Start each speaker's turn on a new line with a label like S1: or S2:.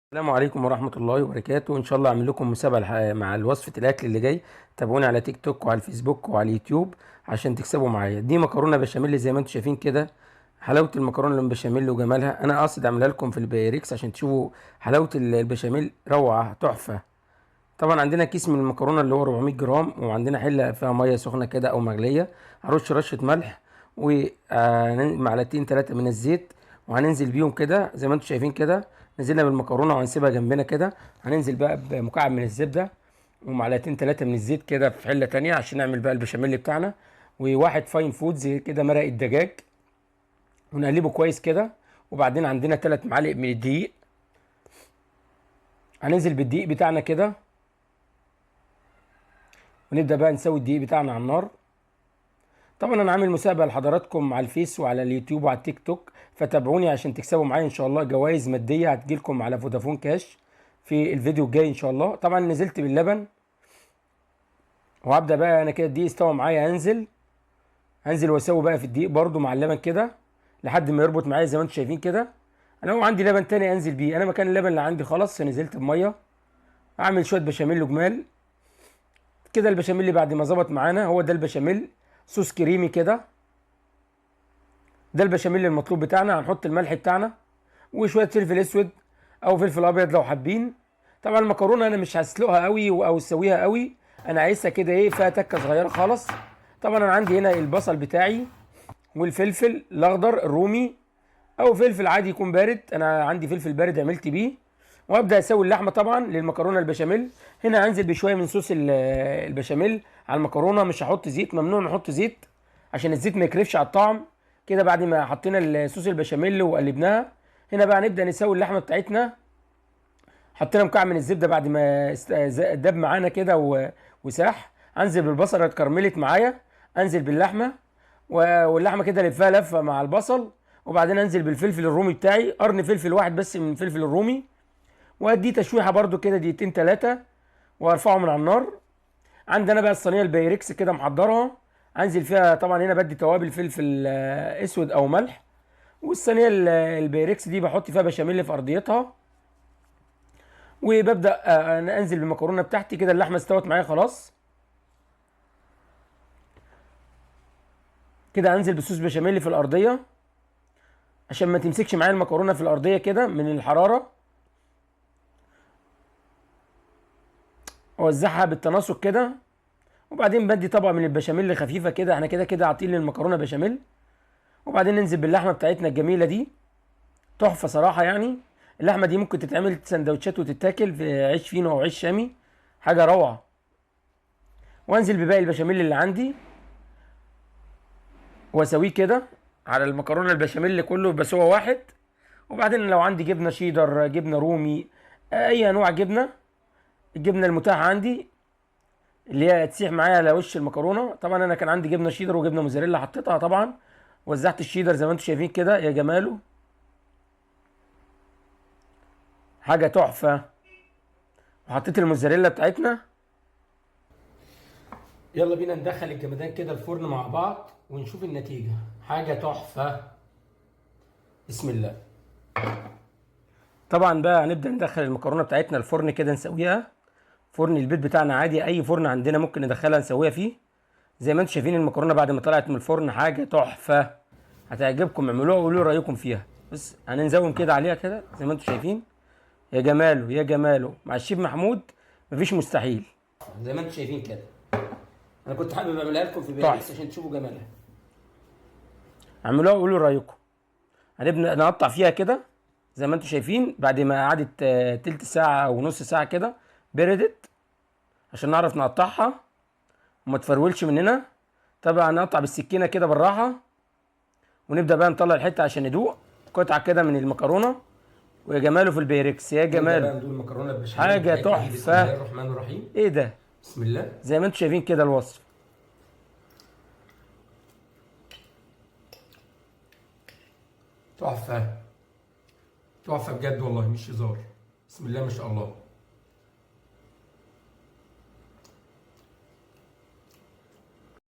S1: السلام عليكم ورحمة الله وبركاته. إن شاء الله أعمل لكم مسابقة مع وصفة الأكل اللي جاي. تابعوني على تيك توك وعلى الفيسبوك وعلى اليوتيوب عشان تكسبوا معايا. دي مكرونة بشاميل زي ما انتم شايفين كده. حلاوة المكرونة البشاميل وجمالها، أنا قاصد أعملها لكم في البايركس عشان تشوفوا حلاوة البشاميل، روعة تحفة. طبعا عندنا كيس من المكرونة اللي هو 400 جرام، وعندنا حلة فيها مية سخنة كده أو مغلية. هرش رشة ملح ومعلقتين 3 من الزيت، وهننزل بيهم كده زي ما انتم شايفين كده. نزلنا بالمكرونه وهنسيبها جنبنا كده. هننزل بقى بمكعب من الزبده ومعلقتين 3 من الزيت كده في حله تانية عشان نعمل بقى البشاميل بتاعنا. وواحد فاين فودز كده مرق الدجاج، ونقلبه كويس كده. وبعدين عندنا 3 معالق من الدقيق، هننزل بالدقيق بتاعنا كده، ونبدا بقى نسوي الدقيق بتاعنا على النار. طبعا انا عامل مسابقه لحضراتكم على الفيس وعلى اليوتيوب وعلى التيك توك، فتابعوني عشان تكسبوا معايا ان شاء الله جوائز ماديه هتجيلكم على فودافون كاش في الفيديو الجاي ان شاء الله. طبعا نزلت باللبن، وهبدا بقى انا كده الدقيق استوى معايا. هنزل واسوي بقى في الدقيق برده مع اللبن كده لحد ما يربط معايا زي ما انتم شايفين كده. انا هو عندي لبن تاني انزل بيه، انا مكان اللبن اللي عندي خلاص نزلت بميه. اعمل شويه بشاميل وجمال كده. البشاميل اللي بعد ما ظبط معانا هو ده البشاميل، صوص كريمي كده. ده البشاميل المطلوب بتاعنا. هنحط الملح بتاعنا وشويه فلفل اسود او فلفل ابيض لو حابين. طبعا المكرونه انا مش هسلقها قوي او اسويها قوي، انا عايزها كده ايه فيها تكه صغيره خالص. طبعا انا عندي هنا البصل بتاعي والفلفل الاخضر الرومي او فلفل عادي يكون بارد، انا عندي فلفل بارد عملت بيه. وابدا اسوي اللحمه طبعا للمكرونه البشاميل. هنا هنزل بشويه من صوص البشاميل على المكرونه. مش هحط زيت، ممنوع نحط زيت عشان الزيت ما يكرفش على الطعم. كده بعد ما حطينا صوص البشاميل وقلبناها، هنا بقى نبدا نسوي اللحمه بتاعتنا. حطينا مكعب من الزبده بعد ما داب معانا كده وساح. انزل بالبصله اتكرملت معايا، انزل باللحمه واللحمه كده لفها لفه مع البصل. وبعدين انزل بالفلفل الرومي بتاعي، قرن فلفل واحد بس من الفلفل الرومي، واديه تشويحه برده كده دقيقتين 3، وارفعه من على النار. عندنا بقى الصينيه البايركس كده محضرها، انزل فيها طبعا هنا بدي توابل فلفل اسود او ملح. والصينيه البايركس دي بحط فيها بشاميل في ارضيتها، وببدا أنا انزل بالمكرونه بتاعتي كده. اللحمه استوت معايا خلاص، كده انزل بصوص بشاميل في الارضيه عشان ما تمسكش معايا المكرونه في الارضيه كده من الحراره. اوزعها بالتناسق كده، وبعدين بدي طبقه من البشاميل خفيفه كده. احنا كده كده عاطين للمكرونه بشاميل. وبعدين ننزل باللحمه بتاعتنا الجميله دي، تحفه صراحه يعني. اللحمه دي ممكن تتعمل سندوتشات وتتاكل في عيش فينو او عيش شامي، حاجه روعه. وانزل بباقي البشاميل اللي عندي واسويه كده على المكرونه البشاميل كله بسوى واحد. وبعدين لو عندي جبنه شيدر، جبنه رومي، اي انواع جبنه، الجبنه المتاحه عندي اللي هي تسيح معايا على وش المكرونه. طبعا انا كان عندي جبنه شيدر وجبنه موزاريلا حطيتها طبعا. وزعت الشيدر زي ما انتم شايفين كده يا جماله، حاجه تحفه. وحطيت الموزاريلا بتاعتنا. يلا بينا ندخل الجمدان كده الفرن مع بعض ونشوف النتيجه، حاجه تحفه. بسم الله. طبعا بقى هنبدا ندخل المكرونه بتاعتنا الفرن كده نسويها. فرن البيت بتاعنا عادي، اي فرن عندنا ممكن ندخلها نسويها فيه. زي ما انتم شايفين المكرونه بعد ما طلعت من الفرن حاجه تحفه، هتعجبكم. اعملوها وقولوا لي رايكم فيها. بس هننزوم كده عليها كده زي ما انتم شايفين. يا جماله يا جماله، مع الشيف محمود مفيش مستحيل. زي ما انتم شايفين كده، انا كنت حابب اعملها لكم في باريس عشان تشوفوا جمالها. اعملوها وقولوا رايكم. هنبدا نقطع فيها كده زي ما انتم شايفين. بعد ما قعدت تلت ساعه او نص ساعه كده بردت عشان نعرف نقطعها وما تفرولش مننا. طبعا نقطع بالسكينه كده بالراحه، ونبدا بقى نطلع الحته عشان ندوق قطعه كده من المكرونه. ويا جماله في البيركس، يا جماله بقى ندوق المكرونه بالبشاميل حاجه تحفه. بسم الله الرحمن الرحيم. ايه ده؟ بسم الله. زي ما انتم شايفين كده الوصف، تحفه تحفه بجد والله مش هزار. بسم الله ما شاء الله.